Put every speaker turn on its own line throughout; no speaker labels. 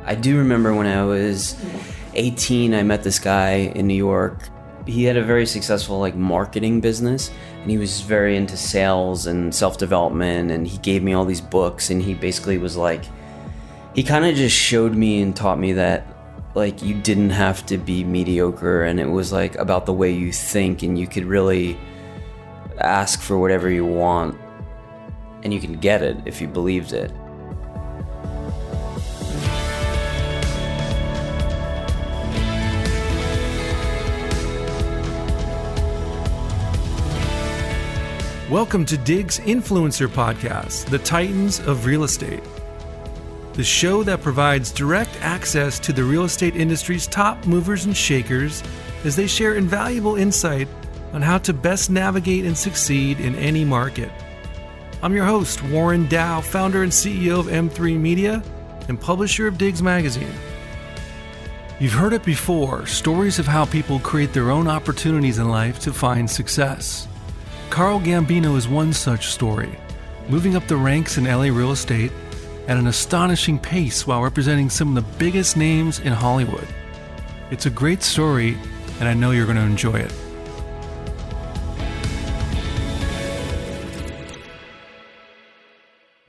I do remember when I was 18, I met this guy in New York. He had a very successful marketing business, and he was very into sales and self-development, and he gave me all these books, and he basically was he kind of just showed me and taught me that you didn't have to be mediocre, and it was about the way you think, and you could really ask for whatever you want, and you can get it if you believed it.
Welcome to DIG's Influencer Podcast, the Titans of Real Estate. The show that provides direct access to the real estate industry's top movers and shakers as they share invaluable insight on how to best navigate and succeed in any market. I'm your host, Warren Dow, founder and CEO of M3 Media and publisher of DIGS Magazine. You've heard it before, stories of how people create their own opportunities in life to find success. Carl Gambino is one such story, moving up the ranks in LA real estate at an astonishing pace while representing some of the biggest names in Hollywood. It's a great story, and I know you're going to enjoy it.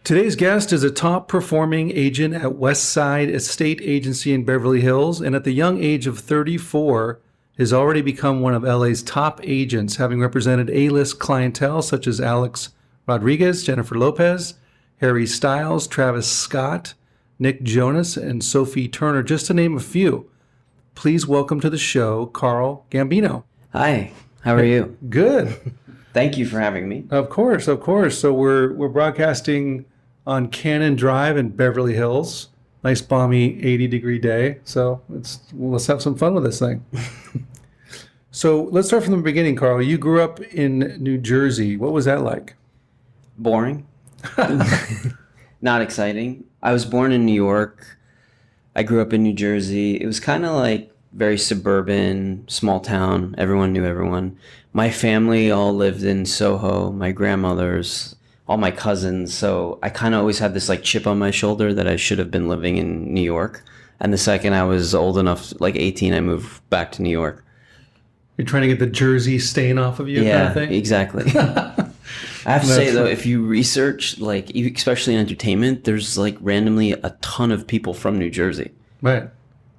Today's guest is a top-performing agent at Westside Estate Agency in Beverly Hills, and at the young age of 34, has already become one of LA's top agents, having represented A-list clientele such as Alex Rodriguez, Jennifer Lopez, Harry Styles, Travis Scott, Nick Jonas, and Sophie Turner, just to name a few. Please welcome to the show, Carl Gambino.
Hi, how are you?
Good.
Thank you for having me.
Of course. So we're broadcasting on Cannon Drive in Beverly Hills. Nice balmy 80-degree day. So let's have some fun with this thing. So let's start from the beginning, Carl. You grew up in New Jersey. What was that like?
Boring. Not exciting. I was born in New York. I grew up in New Jersey. It was kind of very suburban, small town. Everyone knew everyone. My family all lived in Soho. My grandmothers, all my cousins. So I kind of always had this chip on my shoulder that I should have been living in New York. And the second I was old enough, 18, I moved back to New York.
You're trying to get the Jersey stain off of you,
yeah,
kind of thing?
Exactly. I have to say, though, if you research, especially in entertainment, there's randomly a ton of people from New Jersey.
Right.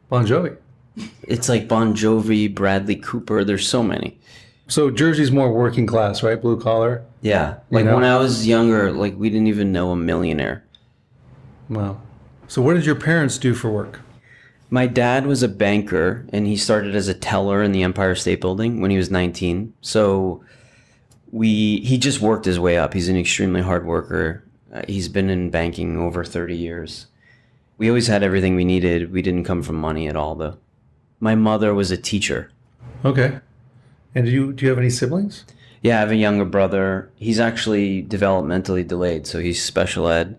Bon Jovi.
It's Bon Jovi, Bradley Cooper. There's so many.
So Jersey's more working class, right? Blue collar?
Yeah. When I was younger, we didn't even know a millionaire.
Wow. So what did your parents do for work?
My dad was a banker, and he started as a teller in the Empire State Building when he was 19. So he just worked his way up. He's an extremely hard worker. He's been in banking over 30 years. We always had everything we needed. We didn't come from money at all, though. My mother was a teacher.
Okay. And do you have any siblings?
Yeah, I have a younger brother. He's actually developmentally delayed, so he's special ed.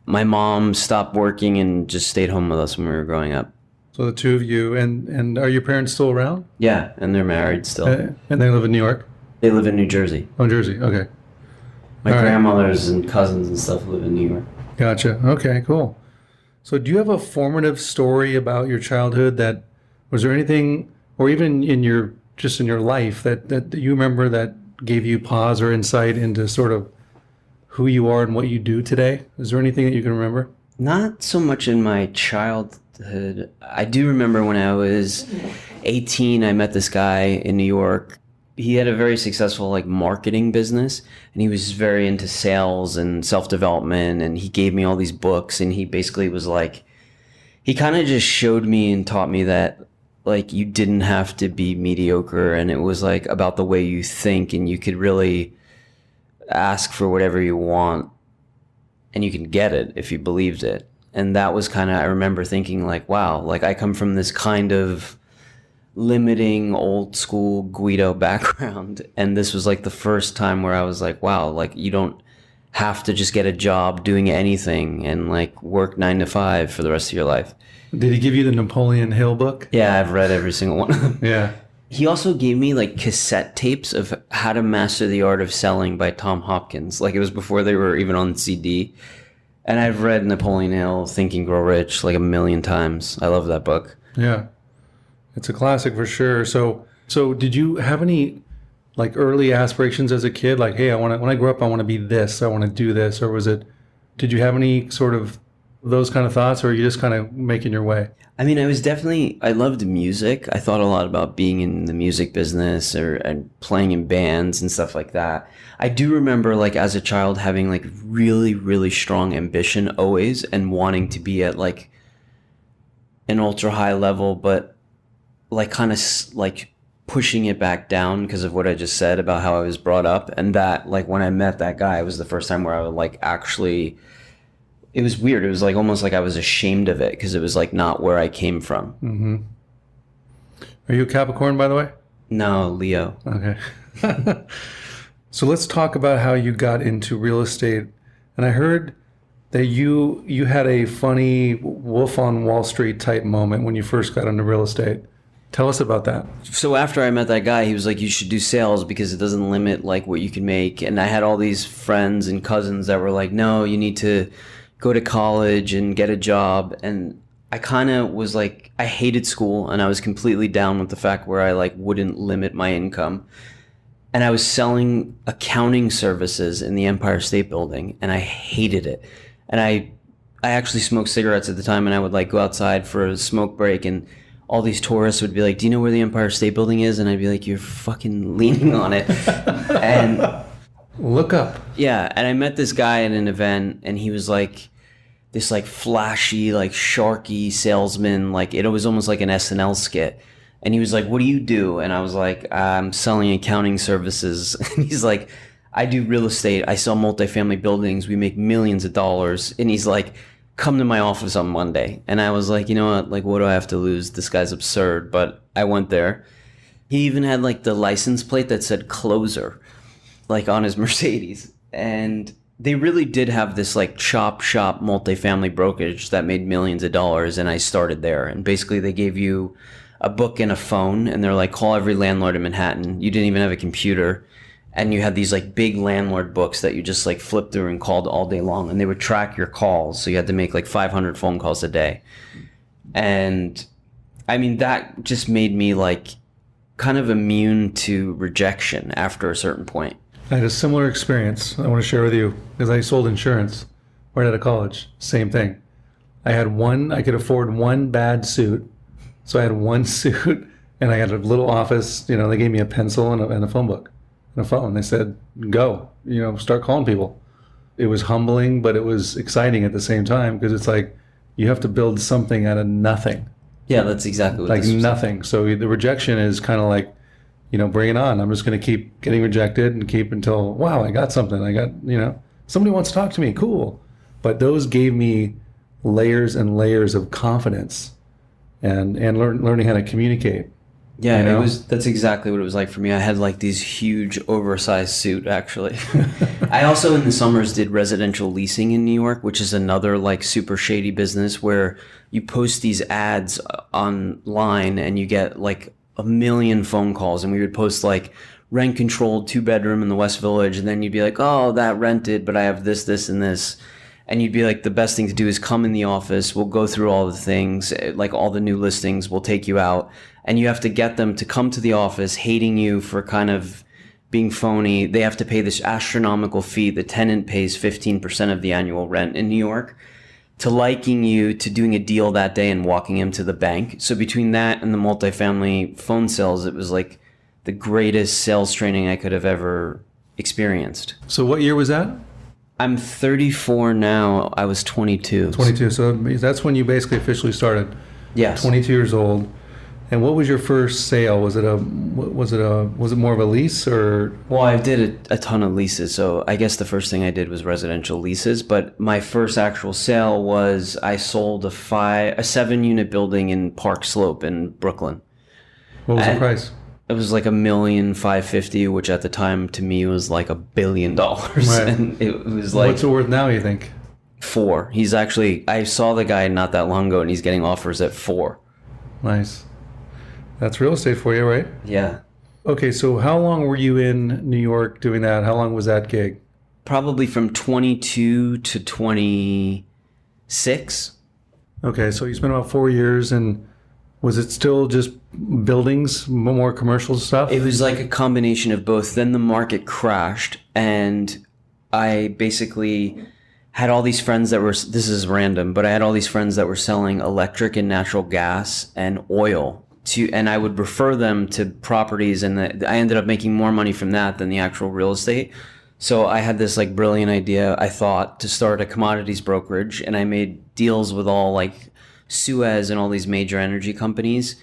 My mom stopped working and just stayed home with us when we were growing up.
So the two of you, and are your parents still around?
Yeah, and they're married still.
And they live in New York?
They live in New Jersey.
Oh, Jersey, okay.
My grandmothers and cousins and stuff live in New York.
Gotcha. Okay, cool. So do you have a formative story about your childhood was there anything, or even in your life that you remember that gave you pause or insight into sort of who you are and what you do today? Is there anything that you can remember?
Not so much in my childhood. I do remember when I was 18, I met this guy in New York. He had a very successful marketing business, and he was very into sales and self-development, and he gave me all these books, and he basically was he kind of just showed me and taught me that you didn't have to be mediocre, and it was about the way you think, and you could really ask for whatever you want, and you can get it if you believed it. And that was I remember thinking wow, I come from this kind of limiting old school Guido background, and this was the first time where I was wow, you don't have to just get a job doing anything and work 9 to 5 for the rest of your life.
Did he give you the Napoleon Hill book?
Yeah, I've read every single one of them.
Yeah.
He also gave me cassette tapes of How to Master the Art of Selling by Tom Hopkins. It was before they were even on CD. And I've read Napoleon Hill, Think and Grow Rich, like a million times. I love that book.
Yeah. It's a classic for sure. So did you have any like early aspirations as a kid? Like, hey, when I grow up, I want to be this, I want to do this. Or did you have any sort of those kind of thoughts, or are you just kind of making your way?
I mean, I loved music. I thought a lot about being in the music business and playing in bands and stuff like that. I do remember like as a child having like really, really strong ambition always and wanting to be at like an ultra high level, but like kind of like pushing it back down because of what I just said about how I was brought up. And that like when I met that guy, it was the first time where I would like actually, it was weird. It was like almost like I was ashamed of it because it was like not where I came from.
Mm-hmm. Are you a Capricorn, by the way?
No, Leo.
Okay. So let's talk about how you got into real estate. And I heard that you had a funny Wolf on Wall Street type moment when you first got into real estate. Tell us about that.
So after I met that guy, he was like, you should do sales because it doesn't limit like what you can make. And I had all these friends and cousins that were like, no, you need to go to college and get a job. And I kind of was like, I hated school and I was completely down with the fact where I like wouldn't limit my income. And I was selling accounting services in the Empire State Building and I hated it. And I actually smoked cigarettes at the time, and I would like go outside for a smoke break, and all these tourists would be like, do you know where the Empire State Building is? And I'd be like, you're fucking leaning on it. And
look up.
Yeah. And I met this guy at an event, and he was like this like flashy, like sharky salesman. Like it was almost like an SNL skit. And he was like, what do you do? And I was like, I'm selling accounting services. And he's like, I do real estate. I sell multifamily buildings. We make millions of dollars. And he's like, come to my office on Monday. And I was like, you know what? Like, what do I have to lose? This guy's absurd. But I went there. He even had like the license plate that said closer, like on his Mercedes. And they really did have this like chop shop multifamily brokerage that made millions of dollars. And I started there. And basically they gave you a book and a phone, and they're like, call every landlord in Manhattan. You didn't even have a computer. And you had these like big landlord books that you just like flipped through and called all day long, and they would track your calls. So you had to make like 500 phone calls a day. And I mean, that just made me like kind of immune to rejection after a certain point.
I had a similar experience I want to share with you because I sold insurance right out of college. Same thing. I could afford one bad suit. So I had one suit and I had a little office. You know, they gave me a pencil and a phone book and a phone. They said, go, start calling people. It was humbling, but it was exciting at the same time because it's like you have to build something out of nothing.
Yeah, that's exactly what
like
this was
nothing.
like.
So the rejection is kind of like, bring it on. I'm just going to keep getting rejected and keep until, wow, I got something. I got, somebody wants to talk to me. Cool. But those gave me layers and layers of confidence and learning how to communicate.
Yeah, that's exactly what it was like for me. I had like these huge oversized suit actually. I also in the summers did residential leasing in New York, which is another like super shady business where you post these ads online and you get like a million phone calls, and we would post like rent controlled 2-bedroom in the West Village, and then you'd be like, oh, that rented, but I have this, this, and this. And you'd be like, the best thing to do is come in the office. We'll go through all the things, like all the new listings. We'll take you out. And you have to get them to come to the office hating you for kind of being phony. They have to pay this astronomical fee. The tenant pays 15% of the annual rent in New York, to liking you, to doing a deal that day and walking him to the bank. So between that and the multifamily phone sales, it was like the greatest sales training I could have ever experienced.
So what year was that?
I'm 34 now. I was 22.
22. So that's when you basically officially started.
Yes.
22 years old. And what was your first sale? Was it more of a lease or? Well,
I did a ton of leases. So I guess the first thing I did was residential leases. But my first actual sale was I sold a 7-unit building in Park Slope in Brooklyn.
What was the price?
It was like $1,550,000, which at the time to me was like $1 billion. Right. And it was like,
what's it worth now, you think?
4. He's actually, I saw the guy not that long ago and he's getting offers at 4.
Nice. That's real estate for you, right?
Yeah.
Okay, so how long were you in New York doing that? How long was that gig?
probably from 22 to 26.
Okay, so you spent about 4 years, and was it still just buildings, more commercial stuff?
It was like a combination of both. Then the market crashed, and I basically had all these friends that were, this is random, but I had all these friends that were selling electric and natural gas and oil and I would refer them to properties, and I ended up making more money from that than the actual real estate. So I had this like brilliant idea, I thought, to start a commodities brokerage, and I made deals with all like Suez and all these major energy companies.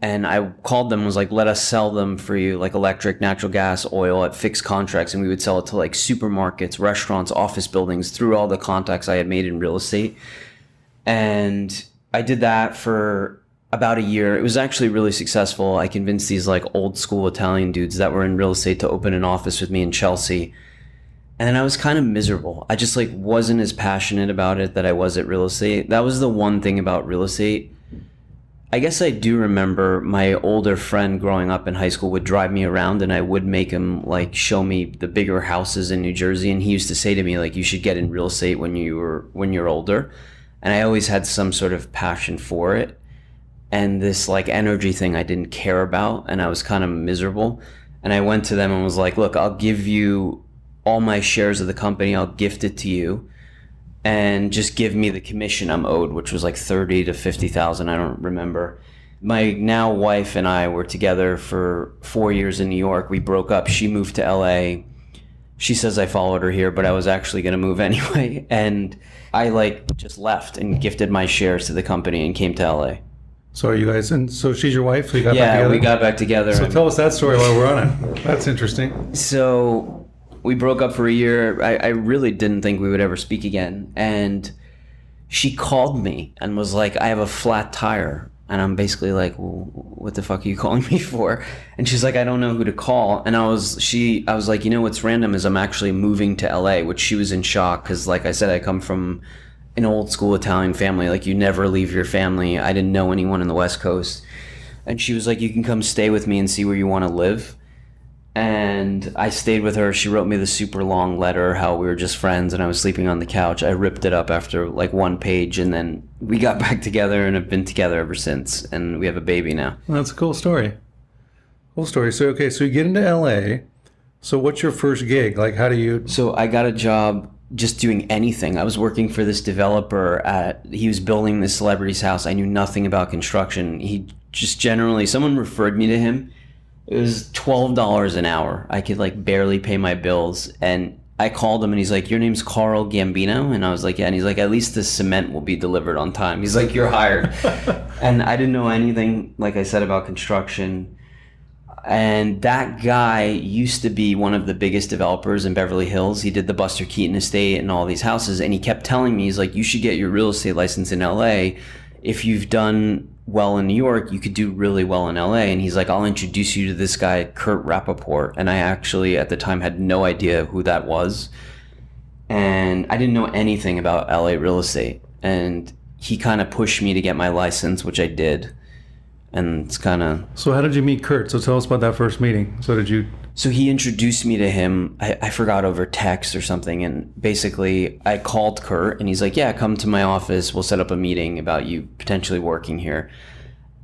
And I called them and was like, let us sell them for you, like electric, natural gas, oil at fixed contracts. And we would sell it to like supermarkets, restaurants, office buildings through all the contacts I had made in real estate. And I did that for about a year. It was actually really successful. I convinced these like old school Italian dudes that were in real estate to open an office with me in Chelsea. And then I was kind of miserable. I just like wasn't as passionate about it that I was at real estate. That was the one thing about real estate. I guess I do remember my older friend growing up in high school would drive me around, and I would make him like show me the bigger houses in New Jersey. And he used to say to me like, you should get in real estate when you're older. And I always had some sort of passion for it. And this like energy thing I didn't care about, and I was kind of miserable. And I went to them and was like, look, I'll give you all my shares of the company. I'll gift it to you. And just give me the commission I'm owed, which was like 30 to 50,000. I don't remember. My now wife and I were together for 4 years in New York. We broke up. She moved to LA. She says I followed her here, but I was actually going to move anyway. And I like just left and gifted my shares to the company and came to LA.
So are you guys, and so she's your wife? So you got back
Yeah,
together?
we got back together.
So tell us that story while we're on it. That's interesting.
So we broke up for a year. I really didn't think we would ever speak again. And she called me and was like, I have a flat tire. And I'm basically like, well, what the fuck are you calling me for? And she's like, I don't know who to call. And I was like, you know, what's random is I'm actually moving to LA, which she was in shock. Cause like I said, I come from an old school Italian family. Like you never leave your family. I didn't know anyone in the West Coast. And she was like, you can come stay with me and see where you want to live. And I stayed with her. She wrote me the super long letter, how we were just friends and I was sleeping on the couch. I ripped it up after like one page, and then we got back together and have been together ever since. And we have a baby now.
Well, that's a cool story. Cool story. So, okay, so you get into LA. So what's your first gig? Like, how do you...
So I got a job just doing anything. I was working for this developer he was building this celebrity's house. I knew nothing about construction. He just generally, someone referred me to him. It was $12 an hour. I could like barely pay my bills. And I called him and he's like, your name's Carl Gambino? And I was like, yeah. And he's like, at least the cement will be delivered on time. He's like, you're hired. And I didn't know anything, like I said, about construction. And that guy used to be one of the biggest developers in Beverly Hills. He did the Buster Keaton estate and all these houses. And he kept telling me, he's like, you should get your real estate license in LA. If you've done well in New York, you could do really well in LA. And he's like, I'll introduce you to this guy, Kurt Rappaport. And I actually, at the time, had no idea who that was. And I didn't know anything about LA real estate. And he kind of pushed me to get my license, which I did. And it's kind of...
So how did you meet Kurt? So tell us about that first meeting.
So he introduced me to him, I forgot, over text or something. And basically I called Kurt and he's like, yeah, come to my office. We'll set up a meeting about you potentially working here.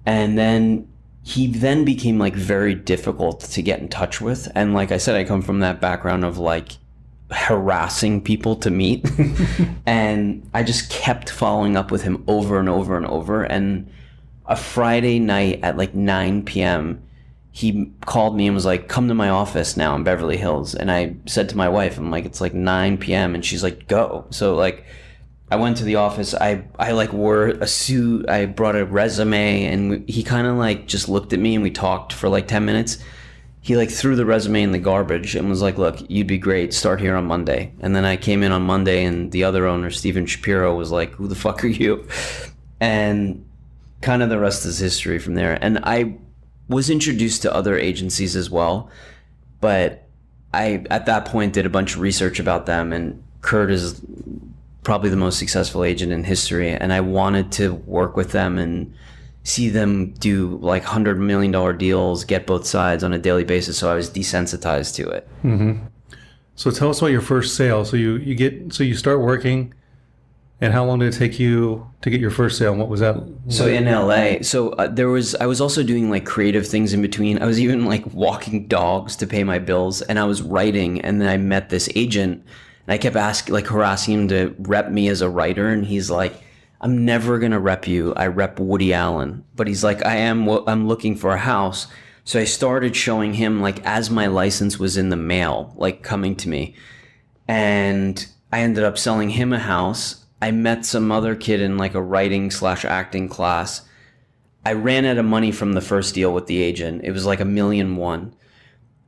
And then he then became like very difficult to get in touch with. And like I said, I come from that background of like harassing people to meet. And I just kept following up with him over and over and over. And a Friday night at like 9 p.m., he called me and was like, come to my office now in Beverly Hills. And I said to my wife, I'm like, it's like 9 p.m. And she's like, go. So like, I went to the office. I like wore a suit. I brought a resume, and he kind of like just looked at me and we talked for like 10 minutes. He like threw the resume in the garbage and was like, look, you'd be great. Start here on Monday. And then I came in on Monday, and the other owner, Steven Shapiro, was like, who the fuck are you? And kind of the rest is history from there. And I was introduced to other agencies as well, but I at that point did a bunch of research about them, and Kurt is probably the most successful agent in history, and I wanted to work with them and see them do like $100 million deals, get both sides on a daily basis. So I was desensitized to it.
Mm-hmm. So tell us about your first sale. So you start working, and how long did it take you to get your first sale? And what was that?
So in LA, I was also doing like creative things in between. I was even like walking dogs to pay my bills, and I was writing, and then I met this agent, and I kept harassing him to rep me as a writer, and he's like, I'm never gonna rep you. I rep Woody Allen. But he's like, I'm looking for a house. So I started showing him like as my license was in the mail, like coming to me. And I ended up selling him a house. I met some other kid in like a writing/acting class. I ran out of money from the first deal with the agent. It was like $1.1 million.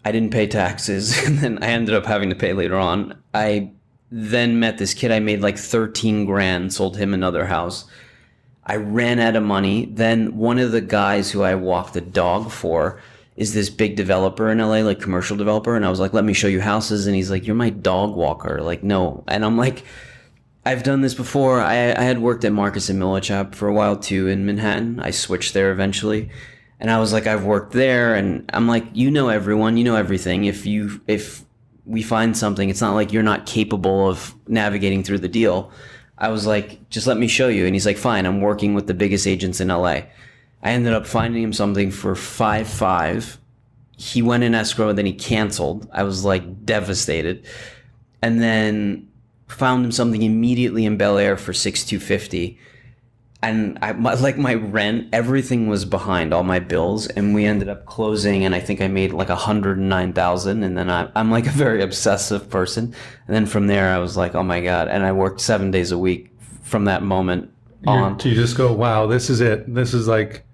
I didn't pay taxes, and then I ended up having to pay later on. I then met this kid. I made like 13 grand, sold him another house. I ran out of money. Then one of the guys who I walked the dog for is this big developer in LA, like commercial developer. And I was like, let me show you houses. And he's like, you're my dog walker. Like, no. And I'm like, I've done this before. I had worked at Marcus and Millichap for a while too in Manhattan. I switched there eventually. And I was like, I've worked there. And I'm like, you know everyone, you know everything. If we find something, it's not like you're not capable of navigating through the deal. I was like, just let me show you. And he's like, fine, I'm working with the biggest agents in LA. I ended up finding him something for 5.5. He went in escrow and then he canceled. I was like devastated. And then found him something immediately in Bel Air for 6,250. And my rent, everything was behind, all my bills. And we ended up closing, and I think I made like 109,000. And then I'm like a very obsessive person. And then from there, I was like, oh my God. And I worked 7 days a week from that moment on.
You just go, wow, this is it. This is like,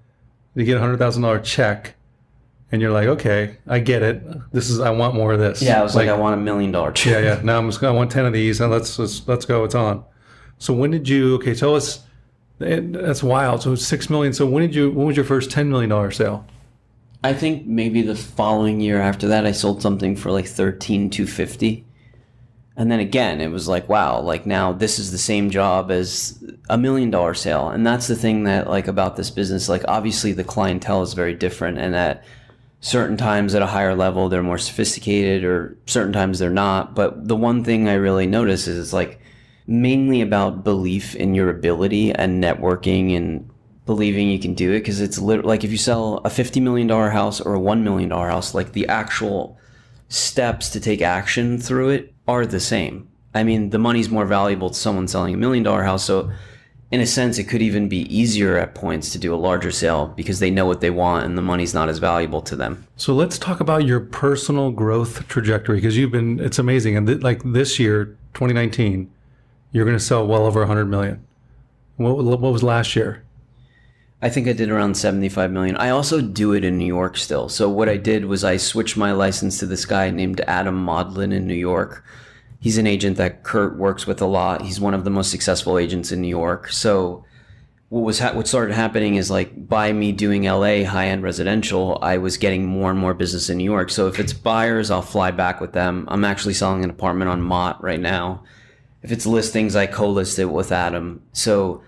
you get $100,000 check, and you're like, okay, I get it. I want more of this.
Yeah, I was like I want $1 million check.
Yeah. Now I want 10 of these, and let's go. It's on. So when did you? Okay, tell us. That's wild. So it's $6 million. So when was your first $10 million sale?
I think maybe the following year after that, I sold something for like 13,250. And then again, it was like, wow, like now this is the same job as $1 million sale. And that's the thing that like about this business, like obviously the clientele is very different, and at certain times at a higher level, they're more sophisticated, or certain times they're not. But the one thing I really notice is it's like mainly about belief in your ability and networking and believing you can do it. Because it's literally like if you sell a $50 million house or a $1 million house, like the actual steps to take action through it are the same. I mean, the money's more valuable to someone selling $1 million house. So in a sense, it could even be easier at points to do a larger sale because they know what they want and the money's not as valuable to them.
So let's talk about your personal growth trajectory, because it's amazing. And like this year, 2019, you're going to sell well over 100 million. What was last year?
I think I did around 75 million. I also do it in New York still. So what I did was I switched my license to this guy named Adam Maudlin in New York. He's an agent that Kurt works with a lot. He's one of the most successful agents in New York. So what started happening is like by me doing LA high-end residential, I was getting more and more business in New York. So if it's buyers, I'll fly back with them. I'm actually selling an apartment on Mott right now. If it's listings, I co-list it with Adam. So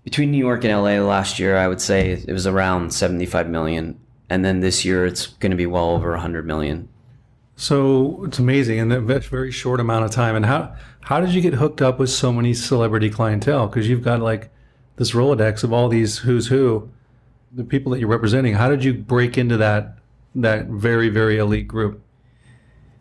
between New York and LA last year, I would say it was around 75 million. And then this year, it's going to be well over 100 million.
So it's amazing in a very short amount of time. And how did you get hooked up with so many celebrity clientele? Because you've got like this Rolodex of all these who's who, the people that you're representing. How did you break into that very, very elite group?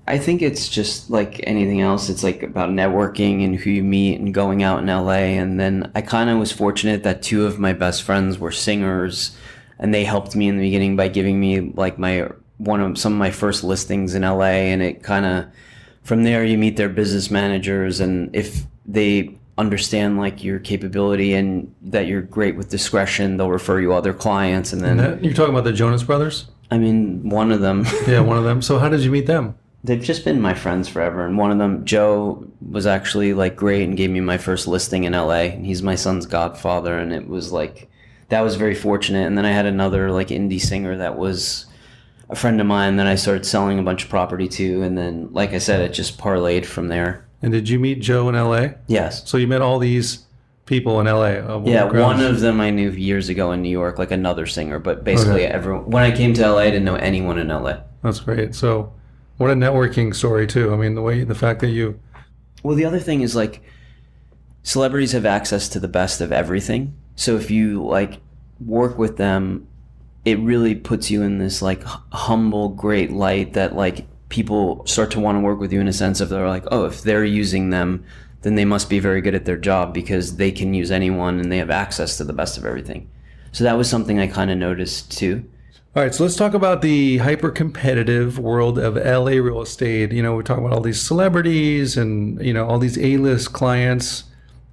I think it's just like anything else. It's like about networking and who you meet and going out in LA. And then I kind of was fortunate that two of my best friends were singers, and they helped me in the beginning by giving me like some of my first listings in LA. And it kind of, from there you meet their business managers, and if they understand like your capability and that you're great with discretion, they'll refer you other clients. And then
you're talking about the Jonas Brothers?
I mean, one of them.
Yeah, one of them. So how did you meet them?
They've just been my friends forever. And one of them, Joe, was actually like great and gave me my first listing in LA. And he's my son's godfather. And it was like, that was very fortunate. And then I had another like indie singer that was a friend of mine that I started selling a bunch of property to. And then, like I said, it just parlayed from there.
And did you meet Joe in LA?
Yes.
So you met all these people in LA?
Yeah, one of them I knew years ago in New York, like another singer. But basically, when I came to LA, I didn't know anyone in LA.
That's great. So What a networking story too. I mean, the fact that you.
Well, the other thing is like celebrities have access to the best of everything. So if you like work with them, it really puts you in this like humble, great light that like people start to want to work with you in a sense of they're like, oh, if they're using them, then they must be very good at their job because they can use anyone and they have access to the best of everything. So that was something I kind of noticed too.
All right, so let's talk about the hyper-competitive world of LA real estate. You know, we're talking about all these celebrities and, you know, all these A-list clients.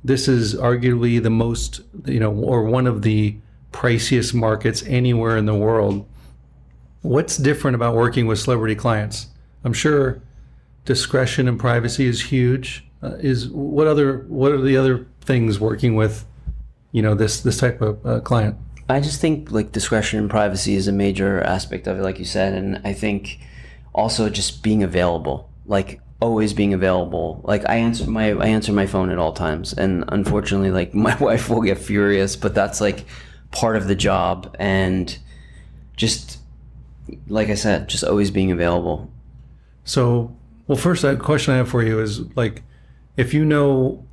This is arguably the most, you know, or one of the priciest markets anywhere in the world. What's different about working with celebrity clients? I'm sure discretion and privacy is huge. What are the other things working with, you know, this type of client?
I just think like discretion and privacy is a major aspect of it, like you said, and I think also just being available, like always being available. Like I answer my phone at all times, and unfortunately, like my wife will get furious, but that's like part of the job, and just like I said, just always being available. So,
well, first, a question I have for you is like, if you know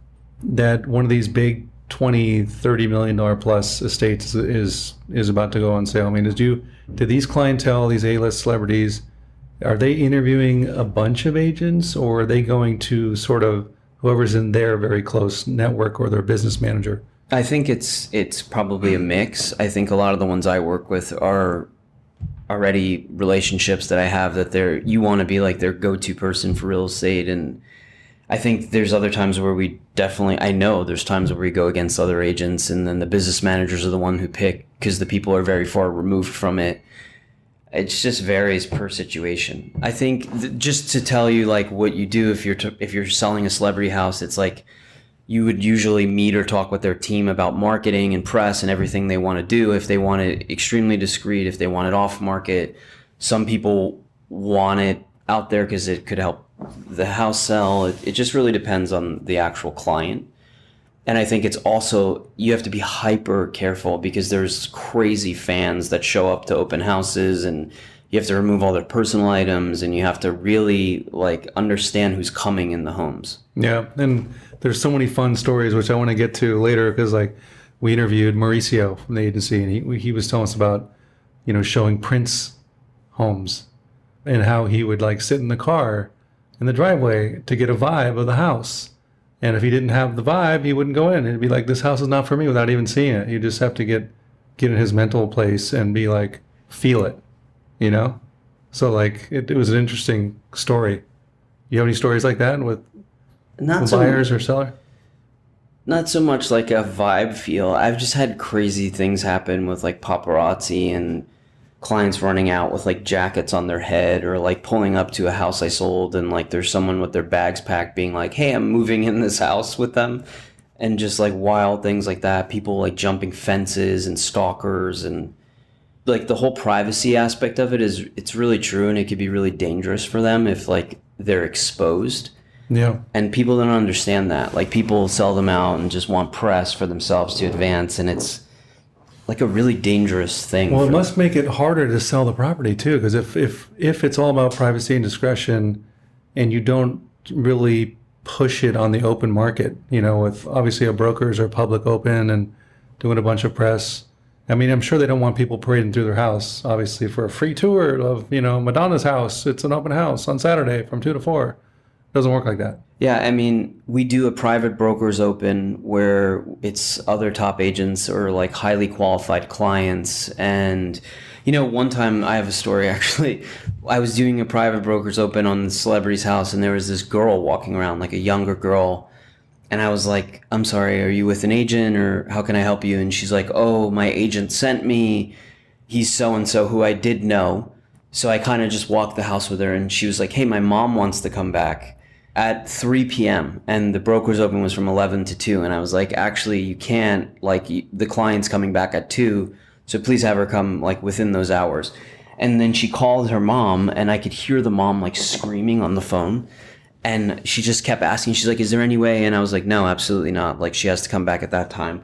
that one of these big $20-30 million plus estates is about to go on sale. I mean, do these clientele, these A-list celebrities, are they interviewing a bunch of agents, or are they going to sort of whoever's in their very close network or their business manager?
I think it's probably a mix. I think a lot of the ones I work with are already relationships that I have that you want to be like their go-to person for real estate. And I think there's other times where I know there's times where we go against other agents, and then the business managers are the one who pick because the people are very far removed from it. It just varies per situation. I think just to tell you like what you do if you're selling a celebrity house, it's like you would usually meet or talk with their team about marketing and press and everything they want to do. If they want it extremely discreet, if they want it off market, some people want it out there because it could help the house sell. It just really depends on the actual client. And I think it's also, you have to be hyper careful because there's crazy fans that show up to open houses, and you have to remove all their personal items, and you have to really like understand who's coming in the homes.
Yeah. And there's so many fun stories, which I want to get to later, because like we interviewed Mauricio from the agency, and he was telling us about, you know, showing Prince homes and how he would like sit in the car in the driveway to get a vibe of the house. And if he didn't have the vibe, he wouldn't go in. It'd be like, this house is not for me, without even seeing it. You just have to get in his mental place and be like, feel it, you know? So like, it was an interesting story. You have any stories like that with buyers or seller?
Not so much like a vibe feel. I've just had crazy things happen with like paparazzi and clients running out with like jackets on their head, or like pulling up to a house I sold and like there's someone with their bags packed being like, hey, I'm moving in this house with them, and just like wild things like that. People like jumping fences and stalkers, and like the whole privacy aspect of it it's really true, and it could be really dangerous for them if like they're exposed.
Yeah.
And people don't understand that. Like people sell them out and just want press for themselves to advance, and it's like a really dangerous thing.
Well, it must make it harder to sell the property too, because if it's all about privacy and discretion, and you don't really push it on the open market, you know, with obviously a brokers or public open and doing a bunch of press. I mean, I'm sure they don't want people parading through their house, obviously, for a free tour of, you know, Madonna's house. It's an open house on Saturday from 2 to 4. It doesn't work like that.
Yeah, I mean, we do a private brokers open where it's other top agents or like highly qualified clients. And, you know, one time I have a story actually. I was doing a private brokers open on the celebrity's house, and there was this girl walking around, like a younger girl. And I was like, I'm sorry, are you with an agent, or how can I help you? And she's like, oh, my agent sent me. He's so-and-so who I did know. So I kind of just walked the house with her, and she was like, hey, my mom wants to come back at 3 p.m. and the broker's open was from 11 to 2. And I was like, actually, you can't, like the client's coming back at 2. So please have her come like within those hours. And then she called her mom, and I could hear the mom like screaming on the phone. And she just kept asking, she's like, is there any way? And I was like, no, absolutely not. Like she has to come back at that time.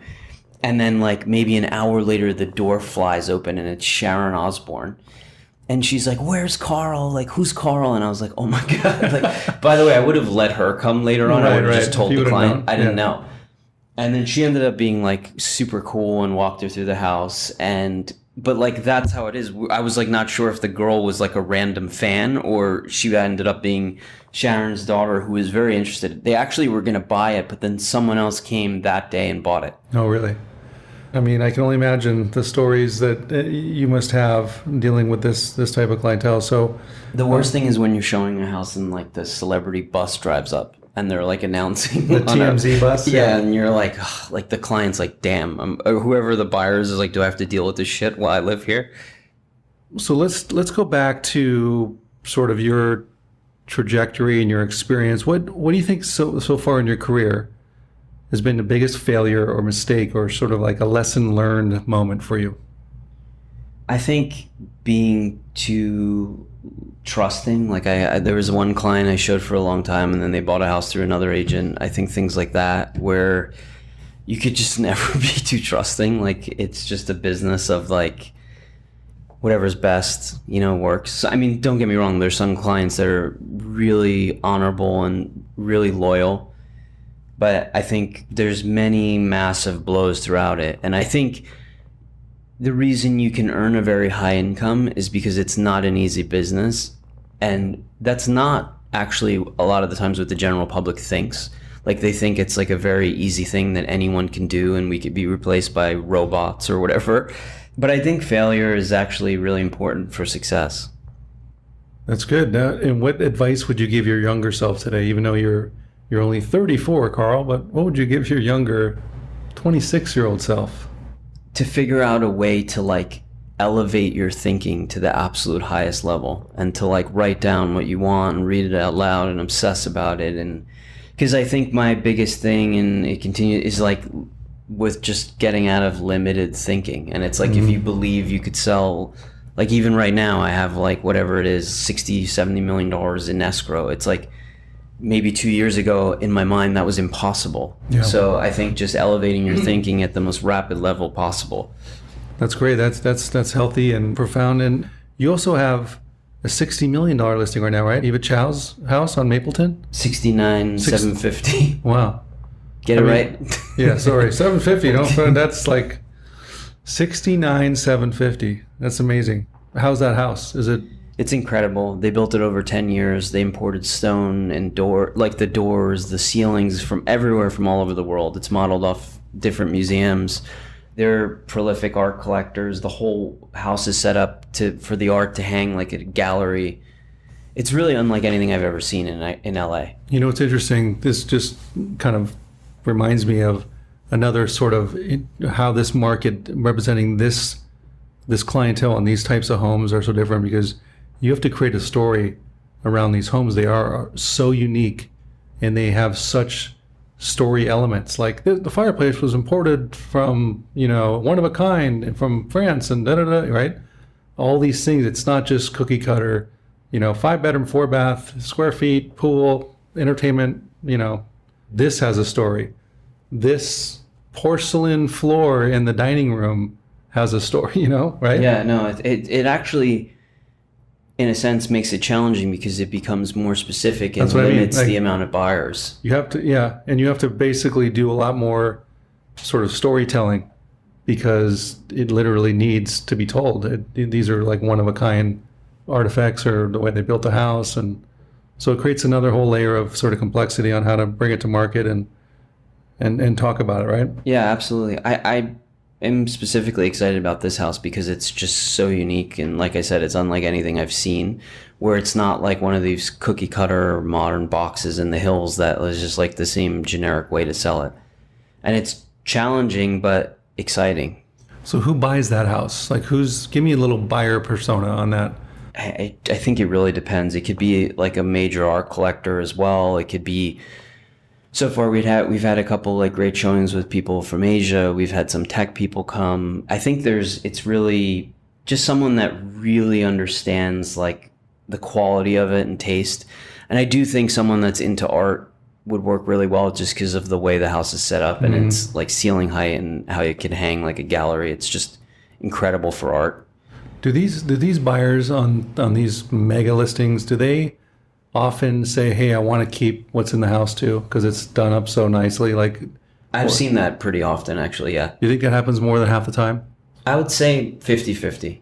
And then like maybe an hour later, the door flies open and it's Sharon Osbourne. And she's like, "Where's Carl? Like, who's Carl?" And I was like, "Oh my God." Like, by the way, I would have let her come later on. I would have just told the client. I didn't know. And then she ended up being like super cool and walked her through the house. But like, that's how it is. I was like not sure if the girl was like a random fan or she ended up being Sharon's daughter, who was very interested. They actually were going to buy it, but then someone else came that day and bought it.
Oh, really? I mean, I can only imagine the stories that you must have dealing with this type of clientele. So
the worst thing is when you're showing a house and like the celebrity bus drives up and they're like announcing
the TMZ bus.
Yeah, and you're like, ugh, like the client's like, damn, or whoever the buyers is like, do I have to deal with this shit while I live here?
So let's go back to sort of your trajectory and your experience. What do you think so far in your career has been the biggest failure or mistake or sort of like a lesson learned moment for you?
I think being too trusting. Like there was one client I showed for a long time and then they bought a house through another agent. I think things like that where you could just never be too trusting. Like it's just a business of like whatever's best, works. I mean, don't get me wrong. There's some clients that are really honorable and really loyal. But I think there's many massive blows throughout it. And I think the reason you can earn a very high income is because it's not an easy business. And that's not actually a lot of the times what the general public thinks. Like they think it's like a very easy thing that anyone can do and we could be replaced by robots or whatever. But I think failure is actually really important for success.
That's good. Now, and what advice would you give your younger self today, even though you're only 34, Carl, but what would you give your younger 26-year-old self?
To figure out a way to like elevate your thinking to the absolute highest level and to like write down what you want and read it out loud and obsess about it. And because I think my biggest thing, and it continues, is like with just getting out of limited thinking. And it's like if you believe you could sell, like even right now I have like whatever it is, $60-70 million in escrow. It's like maybe 2 years ago in my mind that was impossible. Yeah. So I think just elevating your thinking at the most rapid level possible.
That's great. That's healthy and profound. And you also have a $60 million listing right now, right? You have a Chow's house on Mapleton?
69,750.
Wow.
Get it right?
Yeah, sorry. 750. Don't. That's like 69,750. That's amazing. How's that house?
It's incredible. They built it over 10 years. They imported stone and the doors, the ceilings from everywhere from all over the world. It's modeled off different museums. They're prolific art collectors. The whole house is set up for the art to hang like a gallery. It's really unlike anything I've ever seen in LA.
You know, it's interesting. This just kind of reminds me of another sort of how this market representing this clientele and these types of homes are so different, because you have to create a story around these homes. They are so unique and they have such story elements. Like the fireplace was imported from, one of a kind from France and right? All these things. It's not just cookie cutter, 5-bedroom, 4-bath, square feet, pool, entertainment, This has a story. This porcelain floor in the dining room has a story, right?
Yeah, no, it actually, in a sense, makes it challenging because it becomes more specific and limits the amount of buyers.
You have to, and you have to basically do a lot more sort of storytelling because it literally needs to be told. These are like one-of-a-kind artifacts or the way they built a house. And so it creates another whole layer of sort of complexity on how to bring it to market and talk about it, right?
Yeah, absolutely. I am specifically excited about this house because it's just so unique, and like I said, it's unlike anything I've seen, where it's not like one of these cookie cutter modern boxes in the hills that was just like the same generic way to sell it. And it's challenging but exciting.
So who buys that house? Like give me a little buyer persona on that.
I think it really depends. It could be like a major art collector as well. It could be, so far we've had a couple like great showings with people from Asia. We've had some tech people come. I think it's really just someone that really understands like the quality of it and taste. And I do think someone that's into art would work really well just because of the way the house is set up and it's like ceiling height and how it can hang like a gallery. It's just incredible for art.
Do these buyers on these mega listings, do they often say, "Hey, I want to keep what's in the house too because it's done up so nicely"? Like,
I've seen that pretty often, actually. Yeah.
you think that happens more than half the time?
I would say 50-50.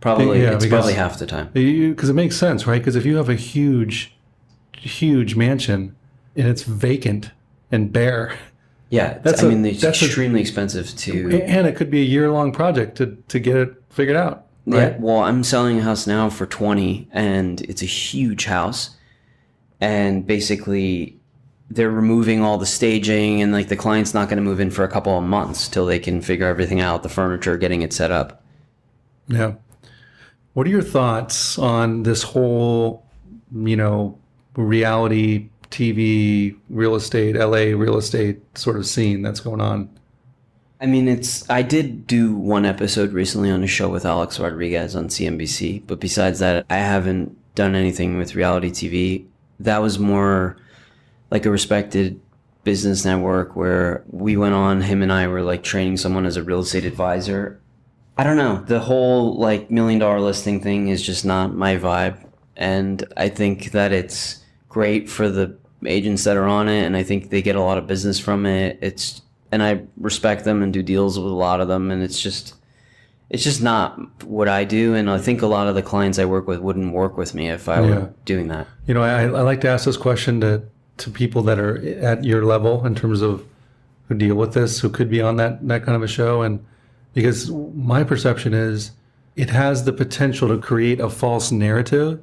Probably,
Yeah,
it's
because-
probably half the time.
Because it makes sense, right? Because if you have a huge mansion and it's vacant and bare,
Yeah,
That's
it's
that's a-
extremely expensive to.
and it could be a year-long project to get it figured out,
Yeah,
right?
well, I'm selling a house now for 20, and it's a huge house. And basically, they're removing all the staging, and like the client's not going to move in for a couple of months till they can figure everything out, the furniture, getting it set up.
Yeah. What are your thoughts on this whole, reality TV, real estate, LA real estate sort of scene that's going on?
I mean, I did do one episode recently on a show with Alex Rodriguez on CNBC, but besides that, I haven't done anything with reality TV. That was more like a respected business network where we went on, him and I were like training someone as a real estate advisor. I don't know. The whole like $1 million listing thing is just not my vibe. And I think that it's great for the agents that are on it, and I think they get a lot of business from it. And I respect them and do deals with a lot of them, and it's just not what I do. And I think a lot of the clients I work with wouldn't work with me if I were doing that.
I like to ask this question to people that are at your level in terms of who deal with this, who could be on that kind of a show. And because my perception is it has the potential to create a false narrative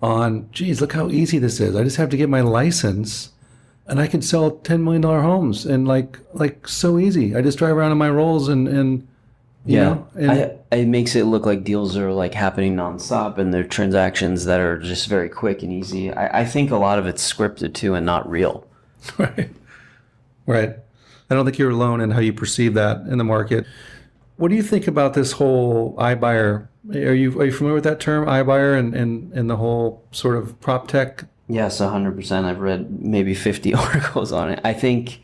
on, geez, look how easy this is. I just have to get my license and I can sell $10 million homes and like so easy. I just drive around in my Rolls and
it makes it look like deals are like happening nonstop and they're transactions that are just very quick and easy. I think a lot of it's scripted too and not real.
Right. I don't think you're alone in how you perceive that in the market. What do you think about this whole iBuyer? Are you familiar with that term, iBuyer, and the whole sort of Proptech?
Yes, 100%. I've read maybe 50 articles on it. I think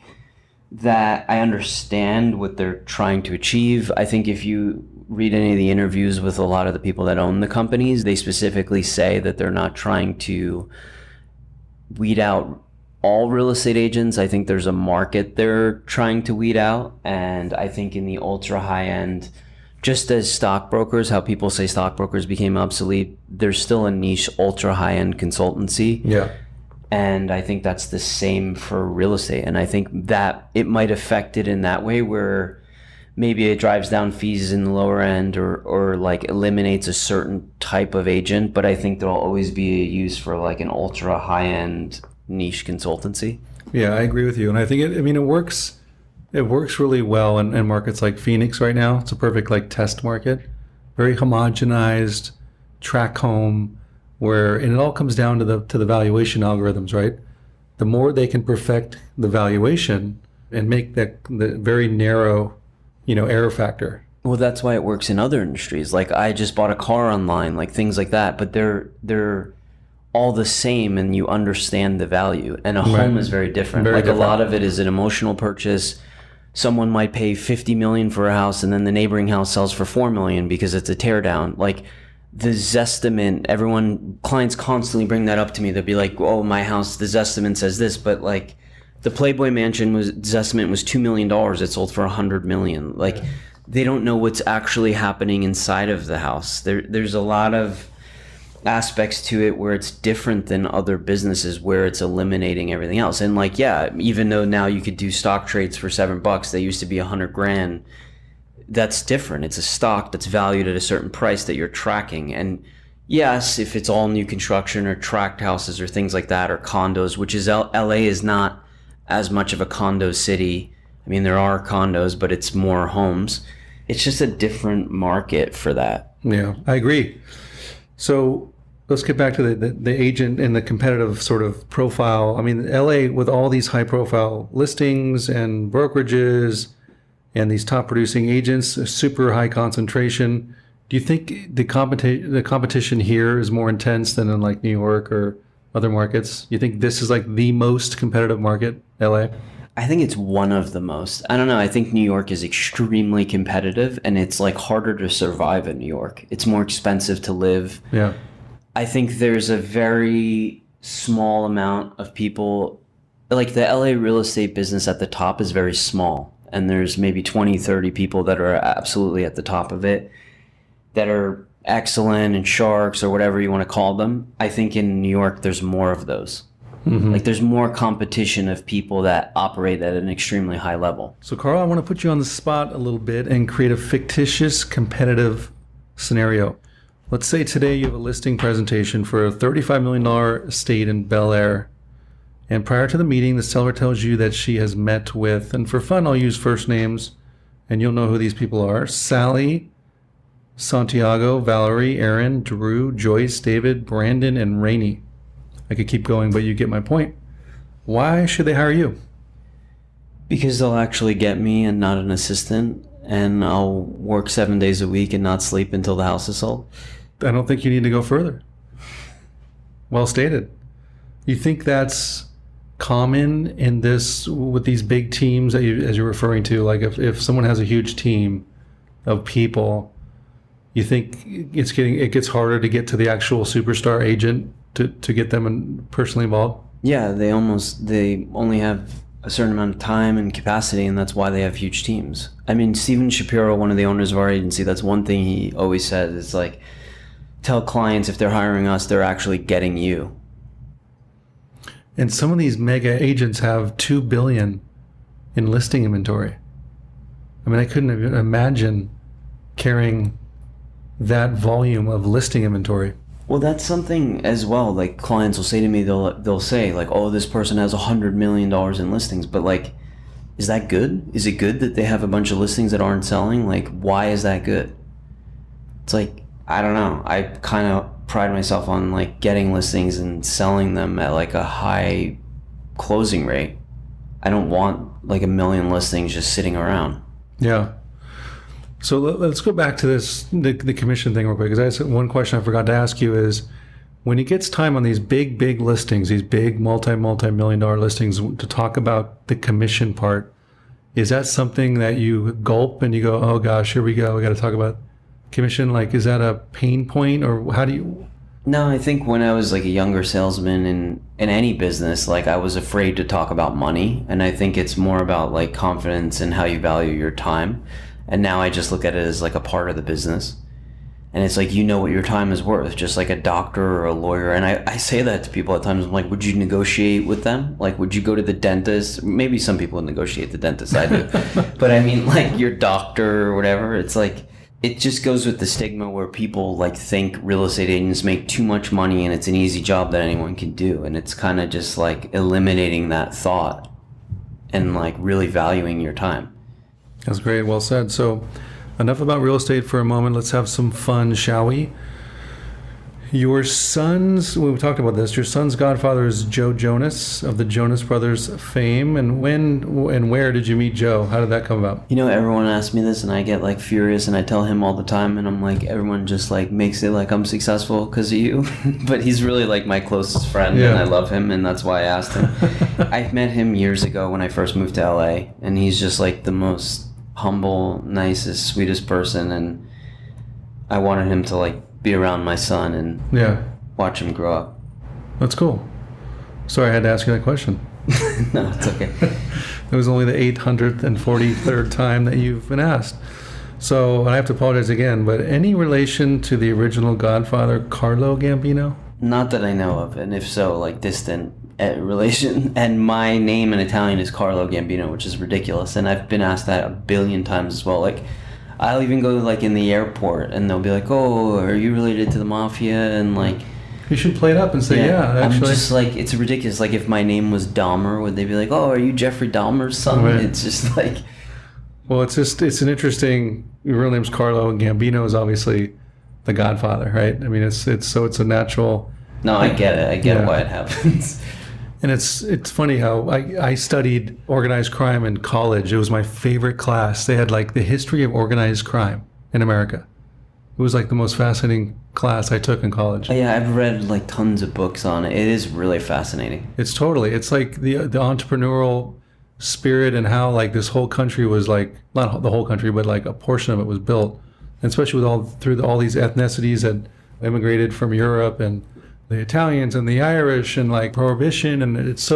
that I understand what they're trying to achieve. I think if you read any of the interviews with a lot of the people that own the companies, they specifically say that they're not trying to weed out all real estate agents. I think there's a market they're trying to weed out. And I think in the ultra high end, just as stockbrokers, how people say stockbrokers became obsolete, there's still a niche ultra high end consultancy.
Yeah.
And I think that's the same for real estate. And I think that it might affect it in that way where maybe it drives down fees in the lower end or like eliminates a certain type of agent. But I think there'll always be a use for like an ultra high end niche consultancy.
Yeah, I agree with you. And I think it works. It works really well in markets like Phoenix right now. It's a perfect like test market, very homogenized, track home, and it all comes down to the valuation algorithms, right? The more they can perfect the valuation and make the very narrow, error factor.
Well, that's why it works in other industries. Like I just bought a car online, like things like that, but they're all the same and you understand the value. And a home is very different.
Very different.
A lot of it is an emotional purchase. Someone might pay $50 million for a house and then the neighboring house sells for $4 million because it's a tear down. Like the Zestimate, clients constantly bring that up to me. They'll be like, oh, my house, the Zestimate says this, but like the Playboy Mansion Zestimate was $2 million. It sold for $100 million. Like they don't know what's actually happening inside of the house. There's a lot of aspects to it where it's different than other businesses where it's eliminating everything else. And like, yeah, even though now you could do stock trades for $7, they used to be $100,000. That's different. It's a stock that's valued at a certain price that you're tracking. And yes, if it's all new construction or tract houses or things like that or condos, which is LA is not as much of a condo city. I mean, there are condos, but it's more homes. It's just a different market for that.
Yeah, I agree. So let's get back to the agent and the competitive sort of profile. I mean, LA with all these high profile listings and brokerages and these top producing agents, a super high concentration. Do you think the competition here is more intense than in like New York or other markets? You think this is like the most competitive market, LA?
I think it's one of the most. I don't know. I think New York is extremely competitive, and it's like harder to survive in New York. It's more expensive to live.
Yeah.
I think there's a very small amount of people, like the LA real estate business at the top is very small. And there's maybe 20, 30 people that are absolutely at the top of it that are excellent and sharks or whatever you want to call them. I think in New York, there's more of those. Mm-hmm. Like there's more competition of people that operate at an extremely high level.
So Carl, I want to put you on the spot a little bit and create a fictitious competitive scenario. Let's say today you have a listing presentation for a $35 million estate in Bel Air. And prior to the meeting, the seller tells you that she has met with, and for fun, I'll use first names, and you'll know who these people are: Sally, Santiago, Valerie, Aaron, Drew, Joyce, David, Brandon, and Rainey. I could keep going, but you get my point. Why should they hire you?
Because they'll actually get me and not an assistant, and I'll work 7 days a week and not sleep until the house is sold.
I don't think you need to go further. Well stated. You think that's common in this, with these big teams that you, as you're referring to, like if someone has a huge team of people, you think it gets harder to get to the actual superstar agent to get them personally involved?
Yeah, they only have a certain amount of time and capacity, and that's why they have huge teams. I mean, Steven Shapiro, one of the owners of our agency, that's one thing he always says. It's like, tell clients if they're hiring us, they're actually getting you.
And some of these mega agents have $2 billion in listing inventory. I mean, I couldn't even imagine carrying that volume of listing inventory.
Well, that's something as well. Like clients will say to me, they'll say like, "Oh, this person has $100 million in listings," but like, is that good? Is it good that they have a bunch of listings that aren't selling? Like, why is that good? It's like, I don't know. I kind of pride myself on like getting listings and selling them at like a high closing rate. I don't want like 1 million listings just sitting around.
Yeah. So let's go back to the commission thing real quick, because one question I forgot to ask you is, when it gets time on these big listings, these big multi-million dollar listings, to talk about the commission part, is that something that you gulp and you go, oh gosh, here we go, we got to talk about commission? Like, is that a pain point, or how do you?
No, I think when I was like a younger salesman in any business, like I was afraid to talk about money, and I think it's more about like confidence and how you value your time. And now I just look at it as like a part of the business. And it's like, you know what your time is worth, just like a doctor or a lawyer. And I say that to people at times. I'm like, would you negotiate with them? Like, would you go to the dentist? Maybe some people negotiate the dentist, I do. But I mean, like your doctor or whatever, it's like, it just goes with the stigma where people like think real estate agents make too much money and it's an easy job that anyone can do. And it's kind of just like eliminating that thought and like really valuing your time.
That's great. Well said. So enough about real estate for a moment. Let's have some fun, shall we? Your son's, we talked about this, your son's godfather is Joe Jonas of the Jonas Brothers fame. And when and where did you meet Joe? How did that come about?
You know, everyone asks me this and I get like furious, and I tell him all the time, and I'm like, everyone just like makes it like I'm successful because of you. But he's really like my closest friend, and I love him, and that's why I asked him. I met him years ago when I first moved to LA, and he's just like the most humble, nicest, sweetest person, and I wanted him to like be around my son and watch him grow up.
That's cool. Sorry I had to ask you that question.
No, it's okay.
It was only the 843rd time that you've been asked. So I have to apologize again, but any relation to the original Godfather, Carlo Gambino?
Not that I know of, and if so, like distant relation. And my name in Italian is Carlo Gambino, which is ridiculous, and I've been asked that 1 billion times as well. Like, I'll even go like in the airport and they'll be like, oh, are you related to the mafia? And like,
you should play it up and say, yeah, actually.
I'm just like, it's ridiculous. Like if my name was Dahmer, would they be like, oh, are you Jeffrey Dahmer's son? Right. It's just like,
well, it's an interesting, your real name's Carlo, and Gambino is obviously the Godfather, right? I mean, it's a natural.
No, I get it. I get why it happens.
And it's funny how I studied organized crime in college. It was my favorite class. They had like the history of organized crime in America. It was like the most fascinating class I took in college.
Yeah, I've read like tons of books on it. It is really fascinating.
It's like the entrepreneurial spirit and how like this whole country was like, not the whole country, but like a portion of it was built, and especially with all these ethnicities that immigrated from Europe, and the Italians and the Irish, and like Prohibition, and it's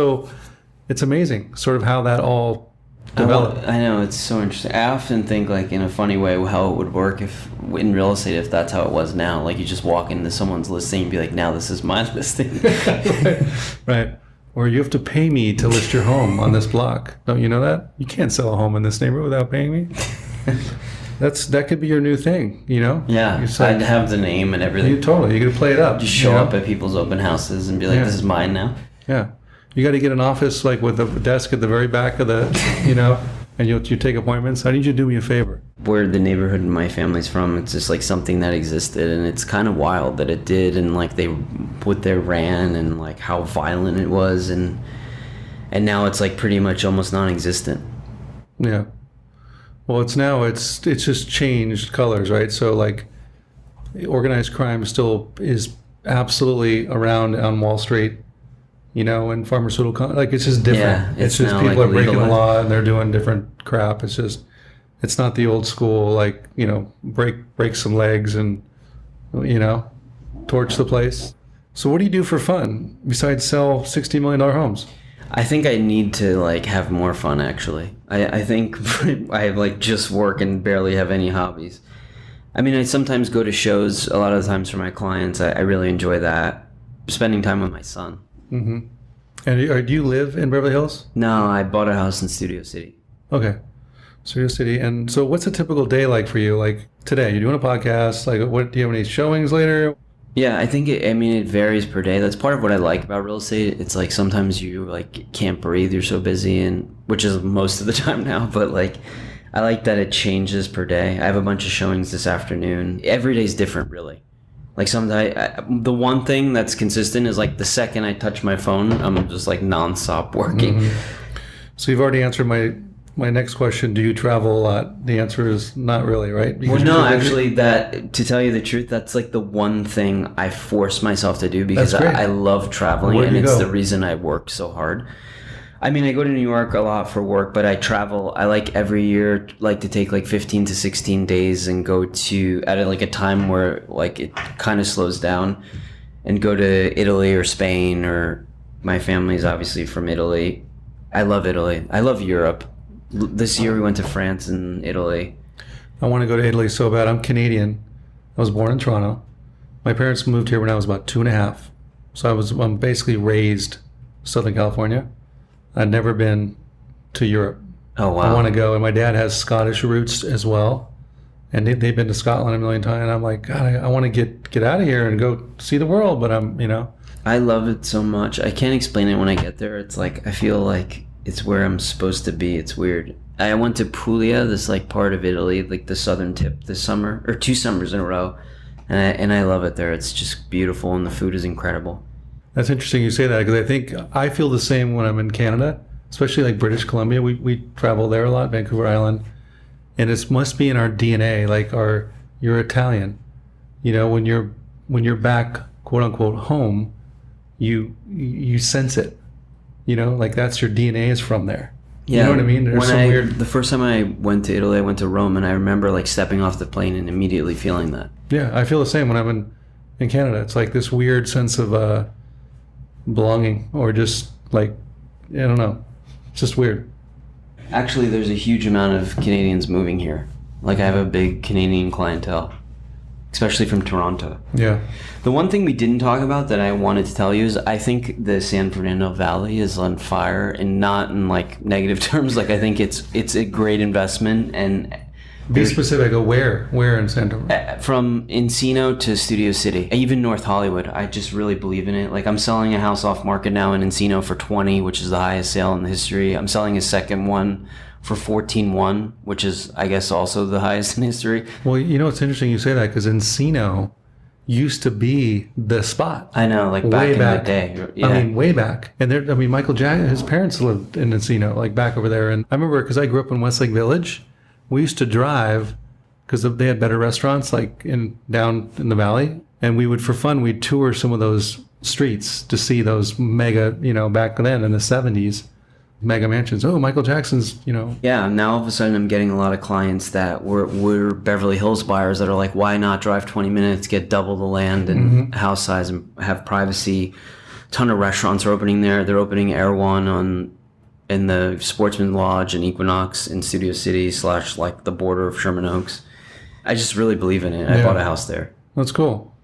amazing sort of how that all developed.
I know, it's so interesting. I often think like in a funny way how it would work if in real estate, if that's how it was now. Like you just walk into someone's listing and be like, now this is my listing.
Right. Or you have to pay me to list your home on this block. Don't you know that? You can't sell a home in this neighborhood without paying me. That could be your new thing, you know?
Yeah,
like,
I'd have the name and everything.
You could play it up.
Just show up at people's open houses and be like, this is mine now.
Yeah. You got to get an office like with a desk at the very back of the, and you take appointments. I need you to do me a favor.
Where the neighborhood my family's from, it's just like something that existed, and it's kind of wild that it did, and like what they ran, and like how violent it was, and now it's like pretty much almost non-existent.
Yeah. Well, it's just changed colors, right? So like organized crime still is absolutely around on Wall Street. And pharmaceutical, like it's just different.
Yeah,
it's just people
like
are breaking the
legalized.
law and they're doing different crap. It's not the old school, like, break some legs and, torch the place. So what do you do for fun besides sell $60 million homes?
I think I need to like have more fun, actually. I think I like just work and barely have any hobbies. I mean, I sometimes go to shows a lot of the times for my clients. I really enjoy that. Spending time with my son.
Mm-hmm. And do you live in Beverly Hills?
No, I bought a house in Studio City.
Okay. Studio City. And so what's a typical day like for you? Like today, you're doing a podcast. Like, do you have any showings later?
Yeah, I think it varies per day. That's part of what I like about real estate. It's like sometimes you like can't breathe. You're so busy, and which is most of the time now. But like, I like that it changes per day. I have a bunch of showings this afternoon. Every day's different, really. Like sometimes, the one thing that's consistent is like the second I touch my phone, I'm just like nonstop working.
Mm-hmm. So you've already answered my next question. Do you travel a lot? The answer is not really, right?
Well, no, actually, that to tell you the truth, that's like the one thing I force myself to do because I love traveling, and it's the reason I work so hard. I mean, I go to New York a lot for work, but I travel. I like every year like to take like 15 to 16 days and go to at like a time where like it kind of slows down, and go to Italy or Spain, or my family's obviously from Italy. I love Italy. I love Europe. This year we went to France and Italy.
I want to go to Italy so bad. I'm Canadian. I was born in Toronto. My parents moved here when I was about 2.5. So I'm basically raised Southern California. I'd never been to Europe.
Oh, wow.
I want to go. And my dad has Scottish roots as well. And they've been to Scotland a million times. And I'm like, God, I want to get out of here and go see the world. But
I love it so much. I can't explain it when I get there. It's like, I feel like it's where I'm supposed to be. It's weird. I went to Puglia, this like part of Italy, like the southern tip this summer, or 2 summers in a row. And I love it there. It's just beautiful, and the food is incredible.
That's interesting you say that, because I think I feel the same when I'm in Canada, especially like British Columbia. We travel there a lot, Vancouver Island, and it must be in our DNA. Like you're Italian, when you're back, quote unquote, home, you sense it, like that's your DNA is from there.
Yeah,
you know what I mean? There's some weird.
The first time I went to Italy, I went to Rome, and I remember like stepping off the plane and immediately feeling that.
Yeah, I feel the same when I'm in Canada. It's like this weird sense of belonging, or just like, I don't know, it's just weird.
Actually, there's a huge amount of Canadians moving here. Like, I have a big Canadian clientele, especially from Toronto.
Yeah.
The one thing we didn't talk about that I wanted to tell you is I think the San Fernando Valley is on fire, and not in like negative terms. Like, I think it's a great investment, and
be specific. Where in Santa?
From Encino to Studio City, even North Hollywood. I just really believe in it. Like, I'm selling a house off market now in Encino for $20,000, which is the highest sale in the history. I'm selling a second one for $14,100, which is, I guess, also the highest in history.
Well, it's interesting you say that, because Encino used to be the spot.
I know, like back in the day. Yeah.
I mean, way back. And Michael Jackson, his parents lived in Encino, like back over there. And I remember, because I grew up in Westlake Village, we used to drive, because they had better restaurants like down in the valley, and we would, for fun, we'd tour some of those streets to see those mega, back then in the 70s, mega mansions. Oh, Michael Jackson's,
Yeah, now all of a sudden I'm getting a lot of clients that were Beverly Hills buyers that are like, why not drive 20 minutes, get double the land and house size and have privacy. Ton of restaurants are opening there. They're opening Air One in the Sportsman Lodge and Equinox in Studio City / like the border of Sherman Oaks. I just really believe in it. I bought a house there.
That's cool.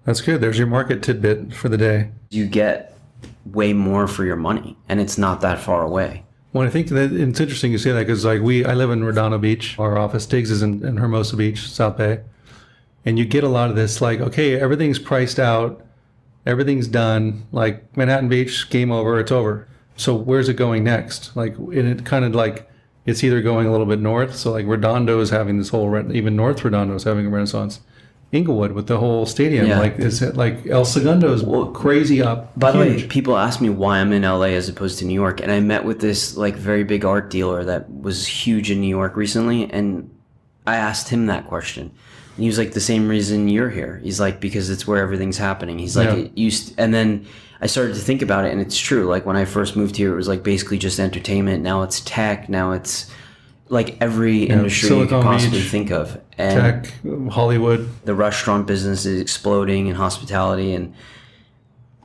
That's good. There's your market tidbit for the day.
You get way more for your money, and it's not that far away.
Well, I think that it's interesting you say that because like I live in Redondo Beach. Our office, Diggs, is in Hermosa Beach, South Bay. And you get a lot of this like, okay, everything's priced out. Everything's done. Like Manhattan Beach, game over, it's over. So where's it going next? Like, and it kind of like, it's either going a little bit north. So like Redondo is having this whole, even North Redondo is having a renaissance. Inglewood with the whole stadium, like is it like El Segundo's crazy up.
By the way, people ask me why I'm in LA as opposed to New York, and I met with this like very big art dealer that was huge in New York recently, and I asked him that question. And he was like, the same reason you're here. He's like, because it's where everything's happening. He's like, it used, and then I started to think about it, and it's true. Like when I first moved here, it was like basically just entertainment. Now it's tech. Now it's like every industry
Silicon
you could possibly
Beach,
think of. And
tech, Hollywood.
the restaurant business is exploding in hospitality, and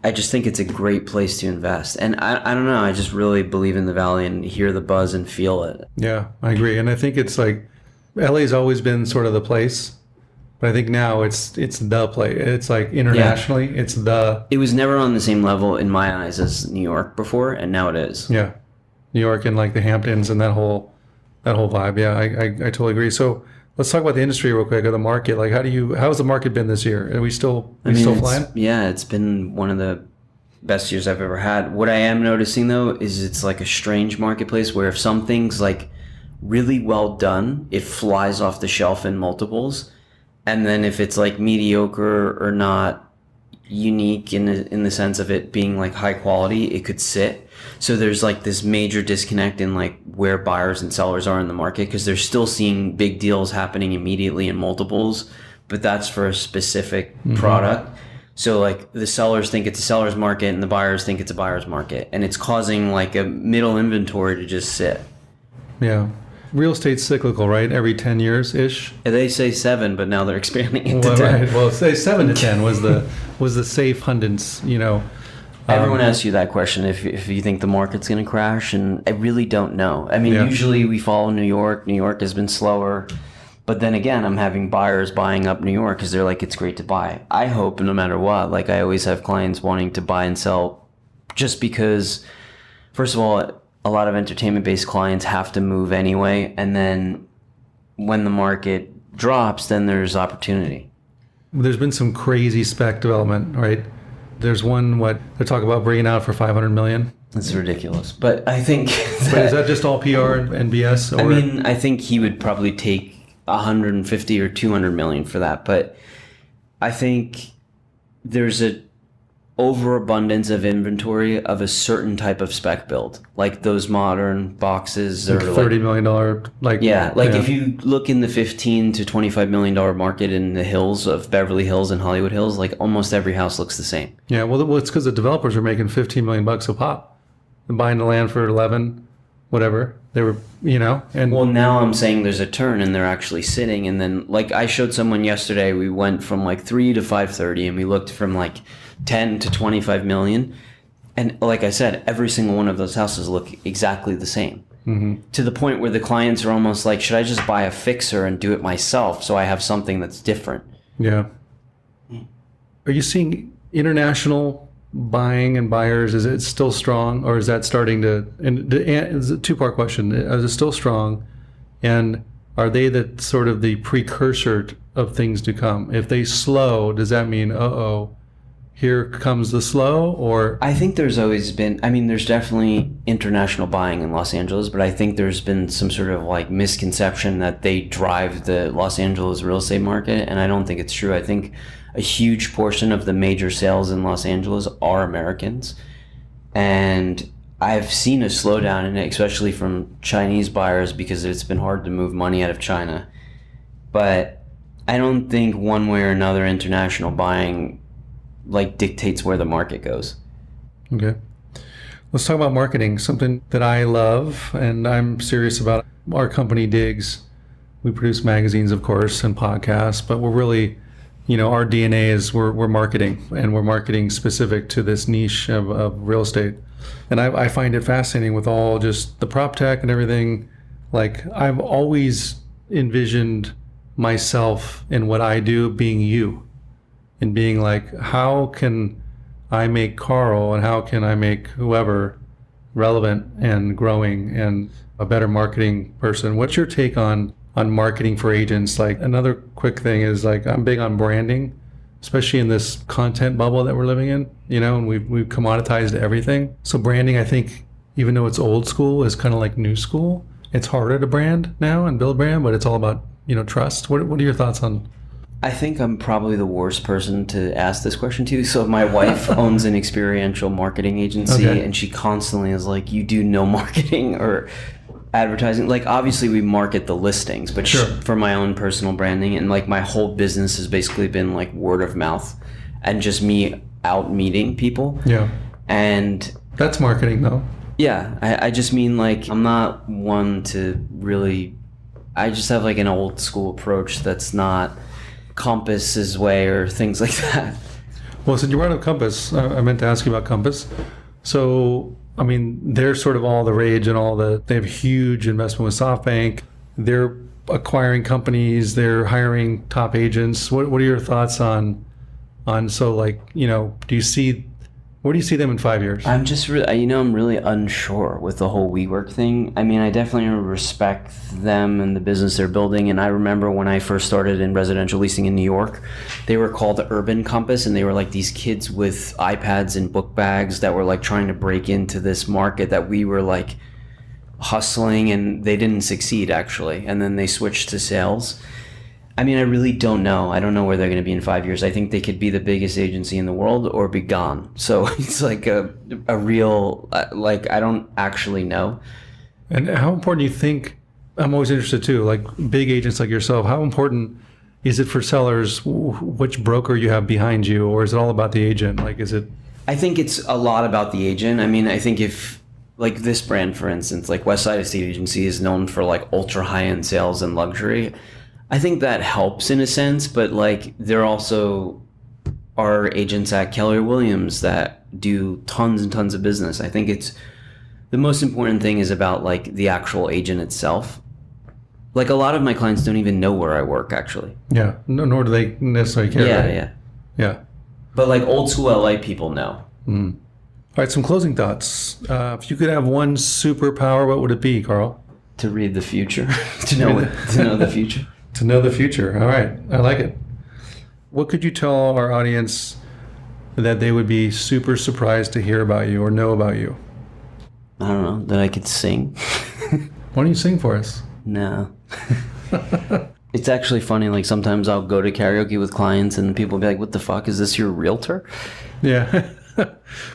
I just think it's a great place to invest. And I don't know, I just really believe in the Valley and hear the buzz and feel it.
Yeah, I agree. And I think it's like LA's always been sort of the place, but I think now it's the place. It's like internationally, it's the...
It was never on the same level in my eyes as New York before, and now it is.
Yeah, New York and like the Hamptons and that whole vibe. Yeah, I totally agree. So let's talk about the industry real quick, or the market. Like, how's the market been this year? Are we still flying?
Yeah, it's been one of the best years I've ever had. What I am noticing though is it's like a strange marketplace where if something's like really well done, it flies off the shelf in multiples, and then if it's like mediocre or not unique in the sense of it being like high quality, it could sit. So there's like this major disconnect in like where buyers and sellers are in the market, because they're still seeing big deals happening immediately in multiples, but that's for a specific product. So like the sellers think it's a seller's market and the buyers think it's a buyer's market, and it's causing like a middle inventory to just sit.
Yeah. Real estate's cyclical, right? Every 10 years ish.
They say 7, but now they're expanding it to 10.
Right. Well, say 7 to 10 was the safe hundreds,
Everyone asks you that question if you think the market's going to crash, and I really don't know. I mean, usually we follow New York. New York has been slower, but then again, I'm having buyers buying up New York because they're like, it's great to buy. I hope no matter what, like I always have clients wanting to buy and sell, just because, first of all, a lot of entertainment-based clients have to move anyway, and then when the market drops, then there's opportunity.
There's been some crazy spec development, right? There's one, they're talking about bringing out for $500 million.
That's ridiculous. But I think...
But is that just all PR and BS? Or?
I mean, I think he would probably take 150 or 200 million for that. But I think there's a overabundance of inventory of a certain type of spec build, like those modern boxes,
like
or
$30 million.
If you look in the $15 to $25 million market in the hills of Beverly Hills and Hollywood Hills, like almost every house looks the same.
Yeah, well it's because the developers are making $15 million a pop and buying the land for 11, whatever they were, and
well, now I'm saying there's a turn and they're actually sitting, and then like I showed someone yesterday, we went from like 3 to 530 and we looked from like 10 to 25 million, and like I said, every single one of those houses look exactly the same, to the point where the clients are almost like, should I just buy a fixer and do it myself so I have something that's different?
Yeah. Are you seeing international buying and buyers? Is it still strong, or is that starting to, and it's a two-part question, is it still strong, and are they the sort of the precursor of things to come? If they slow, does that mean here comes the slow? Or
I think there's always been, I mean, there's definitely international buying in Los Angeles, but I think there's been some sort of like misconception that they drive the Los Angeles real estate market, and I don't think it's true. I think a huge portion of the major sales in Los Angeles are Americans, and I've seen a slowdown in it, especially from Chinese buyers, because it's been hard to move money out of China. But I don't think one way or another international buying like dictates where the market goes.
Okay. Let's talk about marketing, something that I love and I'm serious about. Our company Digs, we produce magazines, of course, and podcasts, but we're really, our DNA is we're marketing, and we're marketing specific to this niche of real estate. And I find it fascinating with all just the Proptech and everything. Like, I've always envisioned myself in what I do being you, and being like, how can I make Carl and how can I make whoever relevant and growing and a better marketing person? What's your take on marketing for agents? Like, another quick thing is, like, I'm big on branding, especially in this content bubble that we're living in, and we've commoditized everything. So branding, I think, even though it's old school, is kind of like new school. It's harder to brand now and build brand, but it's all about, trust. What are your thoughts on?
I think I'm probably the worst person to ask this question to. So my wife owns an experiential marketing agency,
Okay.
and she constantly is like, you do no marketing or advertising. Like, obviously we market the listings, but
Sure.
for my own personal branding, and like my whole business has basically been like word of mouth and just me out meeting people.
Yeah.
And
That's marketing, though.
yeah, I just mean, like, I'm not one to really, I just have like an old school approach that's not Compass's way or things like that.
Well, since you brought up Compass, I meant to ask you about Compass. So, I mean, they're sort of all the rage and they have huge investment with SoftBank. They're acquiring companies. They're hiring top agents. What are your thoughts on, so, like, where do you see them in 5 years?
I'm just really, I'm really unsure with the whole WeWork thing. I mean, I definitely respect them and the business they're building. And I remember when I first started in residential leasing in New York, they were called Urban Compass, and they were like these kids with iPads and book bags that were like trying to break into this market that we were like hustling, and they didn't succeed actually. And then they switched to sales. I mean, I really don't know. I don't know where they're going to be in 5 years. I think they could be the biggest agency in the world or be gone. So it's like a real, like, I don't actually know.
And how important do you think, I'm always interested too, like big agents like yourself, how important is it for sellers which broker you have behind you, or is it all about the agent? Like, is it?
I think it's a lot about the agent. I mean, I think if, like this brand, for instance, like Westside Estate Agency is known for like ultra high-end sales and luxury. I think that helps in a sense, but like there also are agents at Keller Williams that do tons and tons of business. I think it's the most important thing is about like the actual agent itself. Like, a lot of my clients don't even know where I work actually.
Yeah, no, nor do they necessarily care.
Yeah,
right? Yeah.
But like old school LA people know.
All right, some closing thoughts. If you could have one superpower, what would it be, Carl?
To read the future, to know the future.
To know the future. All right, I like it. What could you tell our audience that they would be super surprised to hear about you or know about you?
I don't know, that I could sing.
Why don't you sing for us?
No. It's actually funny, like sometimes I'll go to karaoke with clients and people will be like, what the fuck, is this your realtor?
Yeah.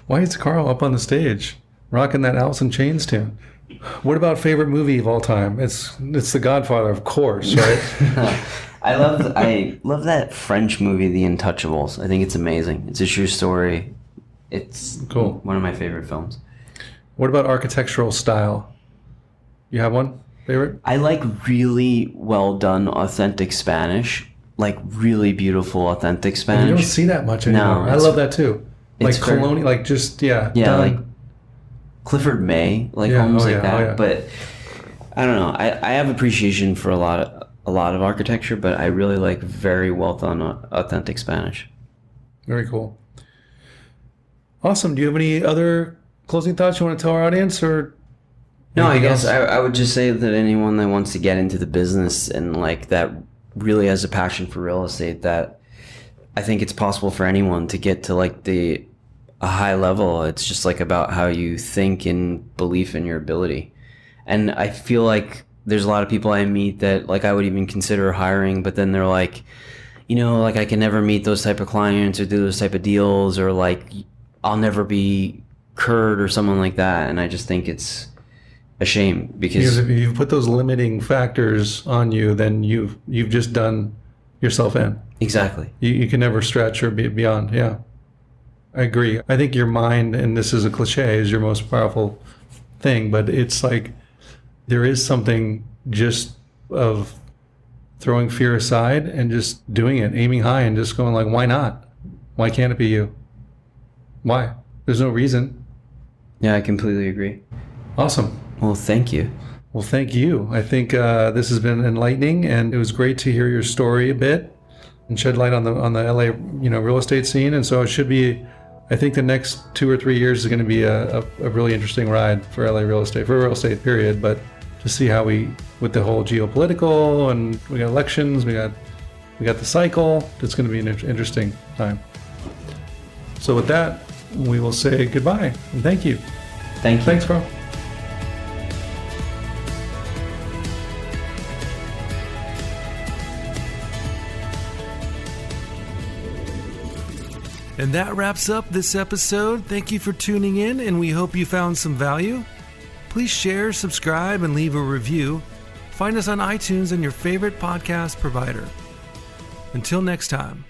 Why is Carl up on the stage rocking that Alice in Chains tune? What about favorite movie of all time? It's The Godfather, of course, right?
I love that French movie, The Untouchables. I think it's amazing. It's a true story. It's
Cool.
One of my favorite films.
What about architectural style? You have one favorite?
I like really well done, authentic Spanish. Like really beautiful, authentic Spanish.
You don't see that much anymore. I love that too. Like
it's very-
colonial, like just, yeah.
Yeah,
done.
like Clifford May, like
Yeah,
homes
oh
like
yeah,
that.
oh yeah.
But I don't know. I have appreciation for a lot of architecture, but I really like very well done, authentic Spanish.
Very cool. Awesome. Do you have any other closing thoughts you want to tell our audience, or?
No, I
anything
guess
else?
I would just say that anyone that wants to get into the business and like that really has a passion for real estate, that I think it's possible for anyone to get to like a high level. It's just like about how you think and belief in your ability. And I feel like there's a lot of people I meet that like I would even consider hiring, but then they're like, like I can never meet those type of clients or do those type of deals, or like I'll never be Kurt or someone like that. And I just think it's a shame because
if you've put those limiting factors on you, then you've just done yourself in.
exactly.
You can never stretch or be beyond. Yeah. I agree. I think your mind, and this is a cliche, is your most powerful thing, but it's like there is something just of throwing fear aside and just doing it, aiming high and just going like, why not? Why can't it be you? Why? There's no reason.
Yeah, I completely agree.
Awesome.
Well, thank you.
Well, thank you. I think this has been enlightening, and it was great to hear your story a bit and shed light on the LA, real estate scene. And so it should be, I think the next 2 or 3 years is going to be a really interesting ride for LA real estate, for real estate period. But to see how with the whole geopolitical, and we got elections, we got the cycle, it's going to be an interesting time. So with that, we will say goodbye and thank you.
Thank you.
Thanks, bro. And that wraps up this episode. Thank you for tuning in, and we hope you found some value. Please share, subscribe, and leave a review. Find us on iTunes and your favorite podcast provider. Until next time.